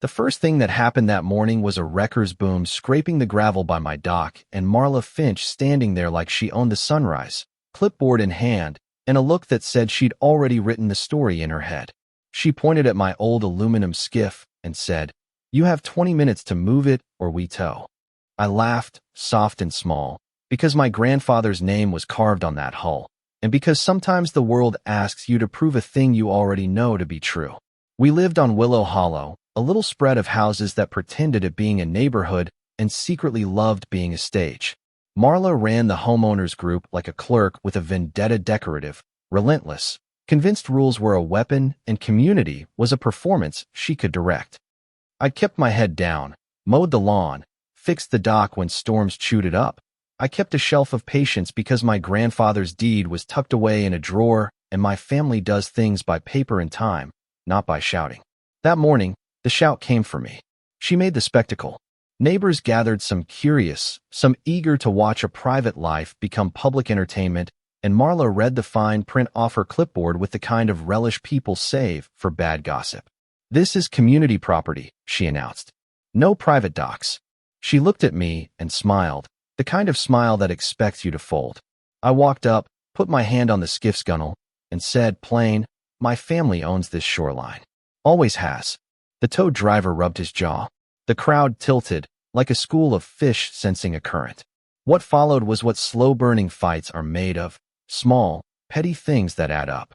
The first thing that happened that morning was a wrecker's boom scraping the gravel by my dock and Marla Finch standing there like she owned the sunrise, clipboard in hand, and a look that said she'd already written the story in her head. She pointed at my old aluminum skiff and said, "You have 20 minutes to move it or we tow." I laughed, soft and small, because my grandfather's name was carved on that hull, and because sometimes the world asks you to prove a thing you already know to be true. We lived on Willow Hollow, a little spread of houses that pretended at being a neighborhood and secretly loved being a stage. Marla ran the homeowners group like a clerk with a vendetta, decorative, relentless, convinced rules were a weapon and community was a performance she could direct. I kept my head down, mowed the lawn, fixed the dock when storms chewed it up. I kept a shelf of patience because my grandfather's deed was tucked away in a drawer and my family does things by paper and time, not by shouting. That morning, the shout came for me. She made the spectacle. Neighbors gathered, some curious, some eager to watch a private life become public entertainment, and Marla read the fine print off her clipboard with the kind of relish people save for bad gossip. "This is community property," she announced. "No private docks." She looked at me and smiled, the kind of smile that expects you to fold. I walked up, put my hand on the skiff's gunwale, and said, plain, "My family owns this shoreline. Always has." The tow driver rubbed his jaw. The crowd tilted, like a school of fish sensing a current. What followed was what slow-burning fights are made of, small, petty things that add up.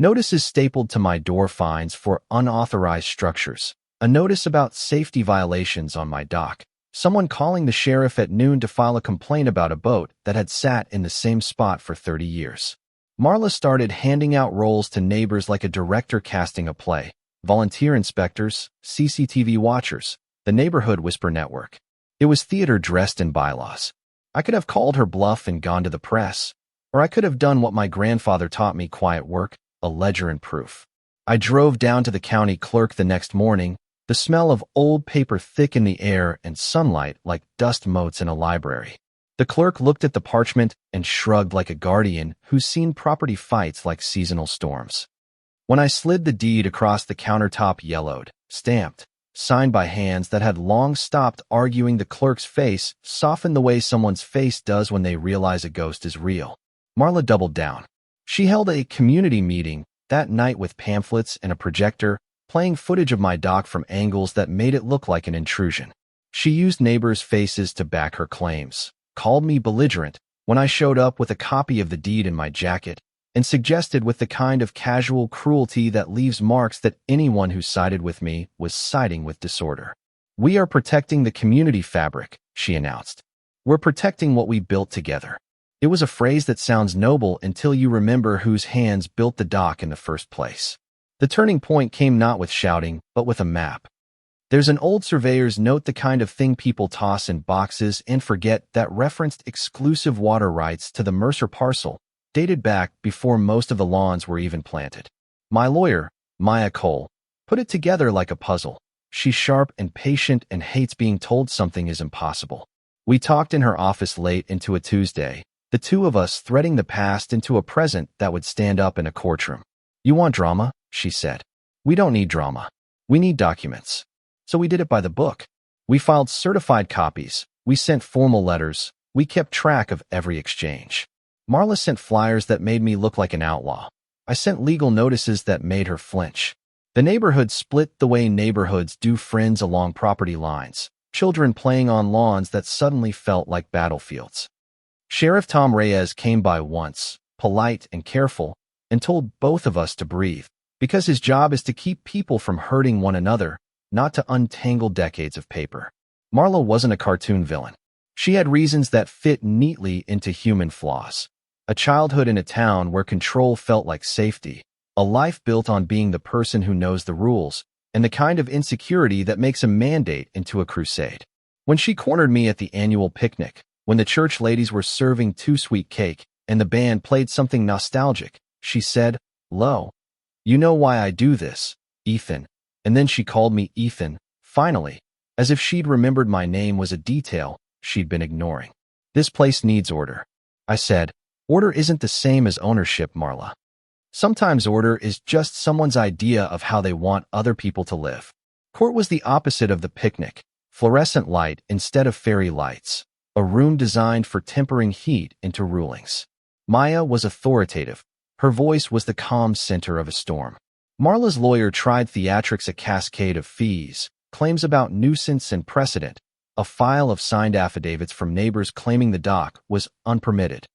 Notices stapled to my door, fines for unauthorized structures, a notice about safety violations on my dock, someone calling the sheriff at noon to file a complaint about a boat that had sat in the same spot for 30 years. Marla started handing out roles to neighbors like a director casting a play. Volunteer inspectors, CCTV watchers, the Neighborhood Whisper Network. It was theater dressed in bylaws. I could have called her bluff and gone to the press, or I could have done what my grandfather taught me: quiet work, a ledger and proof. I drove down to the county clerk the next morning, the smell of old paper thick in the air and sunlight like dust motes in a library. The clerk looked at the parchment and shrugged like a guardian who's seen property fights like seasonal storms. When I slid the deed across the countertop, yellowed, stamped, signed by hands that had long stopped arguing, the clerk's face softened the way someone's face does when they realize a ghost is real. Marla doubled down. She held a community meeting that night with pamphlets and a projector, playing footage of my dock from angles that made it look like an intrusion. She used neighbors' faces to back her claims, called me belligerent when I showed up with a copy of the deed in my jacket, and suggested with the kind of casual cruelty that leaves marks that anyone who sided with me was siding with disorder. "We are protecting the community fabric," she announced. "We're protecting what we built together." It was a phrase that sounds noble until you remember whose hands built the dock in the first place. The turning point came not with shouting, but with a map. There's an old surveyor's note, the kind of thing people toss in boxes and forget, that referenced exclusive water rights to the Mercer parcel, dated back before most of the lawns were even planted. My lawyer, Maya Cole, put it together like a puzzle. She's sharp and patient and hates being told something is impossible. We talked in her office late into a Tuesday, the two of us threading the past into a present that would stand up in a courtroom. "You want drama?" she said. "We don't need drama. We need documents." So we did it by the book. We filed certified copies. We sent formal letters. We kept track of every exchange. Marla sent flyers that made me look like an outlaw. I sent legal notices that made her flinch. The neighborhood split the way neighborhoods do, friends along property lines, children playing on lawns that suddenly felt like battlefields. Sheriff Tom Reyes came by once, polite and careful, and told both of us to breathe, because his job is to keep people from hurting one another, not to untangle decades of paper. Marla wasn't a cartoon villain. She had reasons that fit neatly into human flaws. A childhood in a town where control felt like safety, a life built on being the person who knows the rules, and the kind of insecurity that makes a mandate into a crusade. When she cornered me at the annual picnic, when the church ladies were serving too sweet cake, and the band played something nostalgic, she said, "Lo, you know why I do this, Ethan." And then she called me Ethan, finally, as if she'd remembered my name was a detail she'd been ignoring. "This place needs order," I said. "Order isn't the same as ownership, Marla. Sometimes order is just someone's idea of how they want other people to live." Court was the opposite of the picnic, fluorescent light instead of fairy lights, a room designed for tempering heat into rulings. Maya was authoritative. Her voice was the calm center of a storm. Marla's lawyer tried theatrics, a cascade of fees, claims about nuisance and precedent. A file of signed affidavits from neighbors claiming the dock was unpermitted.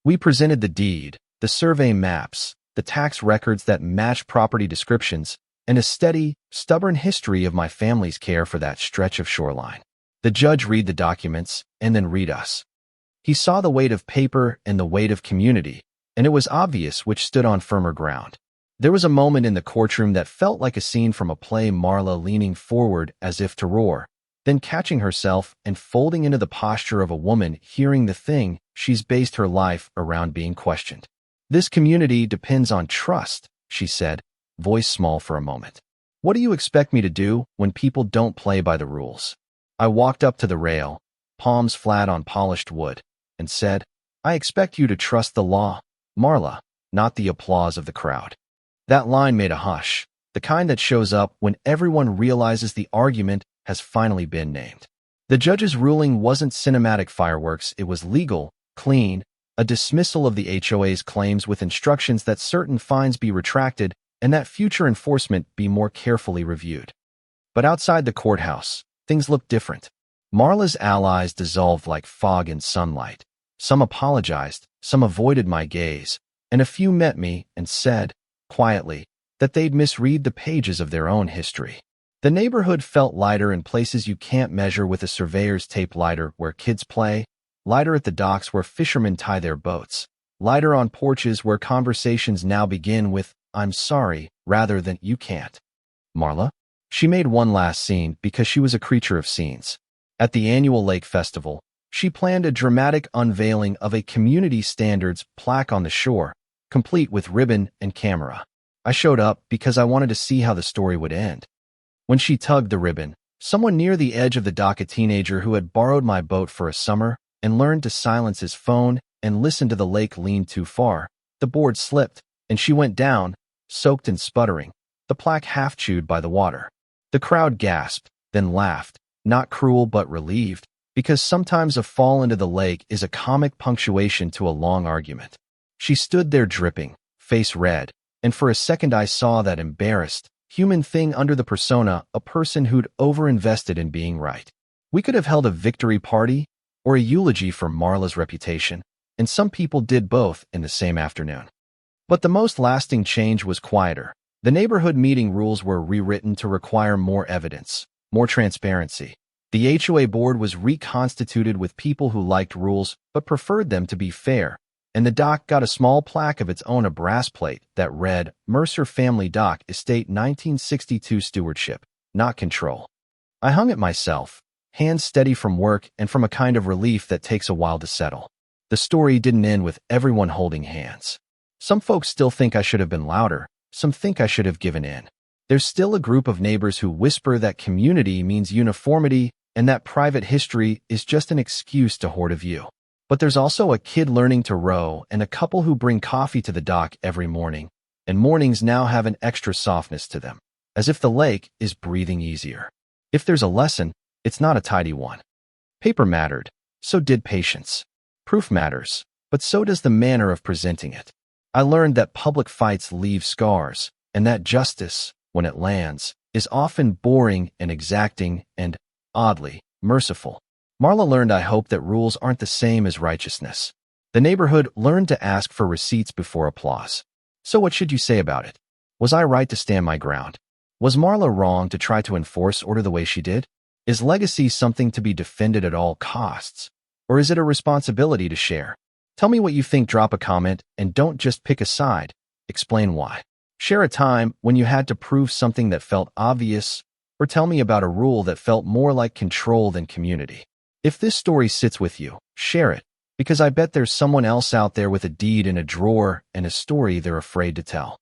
We presented the deed, the survey maps, the tax records that matched property descriptions, and a steady, stubborn history of my family's care for that stretch of shoreline. The judge read the documents and then read us. He saw the weight of paper and the weight of community, and it was obvious which stood on firmer ground. There was a moment in the courtroom that felt like a scene from a play, Marla leaning forward as if to roar, then catching herself and folding into the posture of a woman hearing the thing she's based her life around being questioned. This community depends on trust, she said, voice small for a moment. What do you expect me to do when people don't play by the rules? I walked up to the rail, palms flat on polished wood, and said, I expect you to trust the law, Marla, not the applause of the crowd. That line made a hush, the kind that shows up when everyone realizes the argument has finally been named. The judge's ruling wasn't cinematic fireworks, it was legal, clean, a dismissal of the HOA's claims with instructions that certain fines be retracted and that future enforcement be more carefully reviewed. But outside the courthouse, things looked different. Marla's allies dissolved like fog in sunlight. Some apologized, some avoided my gaze, and a few met me and said, quietly, that they'd misread the pages of their own history. The neighborhood felt lighter in places you can't measure with a surveyor's tape, lighter where kids play, lighter at the docks where fishermen tie their boats, lighter on porches where conversations now begin with, I'm sorry, rather than you can't. Marla? She made one last scene because she was a creature of scenes. At the annual Lake Festival, she planned a dramatic unveiling of a community standards plaque on the shore, complete with ribbon and camera. I showed up because I wanted to see how the story would end. When she tugged the ribbon, someone near the edge of the dock, a teenager who had borrowed my boat for a summer and learned to silence his phone and listen to the lake, leaned too far. The board slipped, and she went down, soaked and sputtering, the plaque half chewed by the water. The crowd gasped, then laughed, not cruel but relieved, because sometimes a fall into the lake is a comic punctuation to a long argument. She stood there dripping, face red, and for a second I saw that embarrassed, human thing under the persona, a person who'd overinvested in being right. We could have held a victory party or a eulogy for Marla's reputation, and some people did both in the same afternoon. But the most lasting change was quieter. The neighborhood meeting rules were rewritten to require more evidence, more transparency. The HOA board was reconstituted with people who liked rules but preferred them to be fair, and the dock got a small plaque of its own, a brass plate that read, Mercer Family Dock Estate 1962 Stewardship, not Control. I hung it myself, hands steady from work and from a kind of relief that takes a while to settle. The story didn't end with everyone holding hands. Some folks still think I should have been louder, some think I should have given in. There's still a group of neighbors who whisper that community means uniformity and that private history is just an excuse to hoard a view. But there's also a kid learning to row and a couple who bring coffee to the dock every morning, and mornings now have an extra softness to them, as if the lake is breathing easier. If there's a lesson, it's not a tidy one. Paper mattered, so did patience. Proof matters, but so does the manner of presenting it. I learned that public fights leave scars, and that justice, when it lands, is often boring and exacting and, oddly, merciful. Marla learned, I hope, that rules aren't the same as righteousness. The neighborhood learned to ask for receipts before applause. So what should you say about it? Was I right to stand my ground? Was Marla wrong to try to enforce order the way she did? Is legacy something to be defended at all costs? Or is it a responsibility to share? Tell me what you think, drop a comment, and don't just pick a side. Explain why. Share a time when you had to prove something that felt obvious, or tell me about a rule that felt more like control than community. If this story sits with you, share it, because I bet there's someone else out there with a deed in a drawer and a story they're afraid to tell.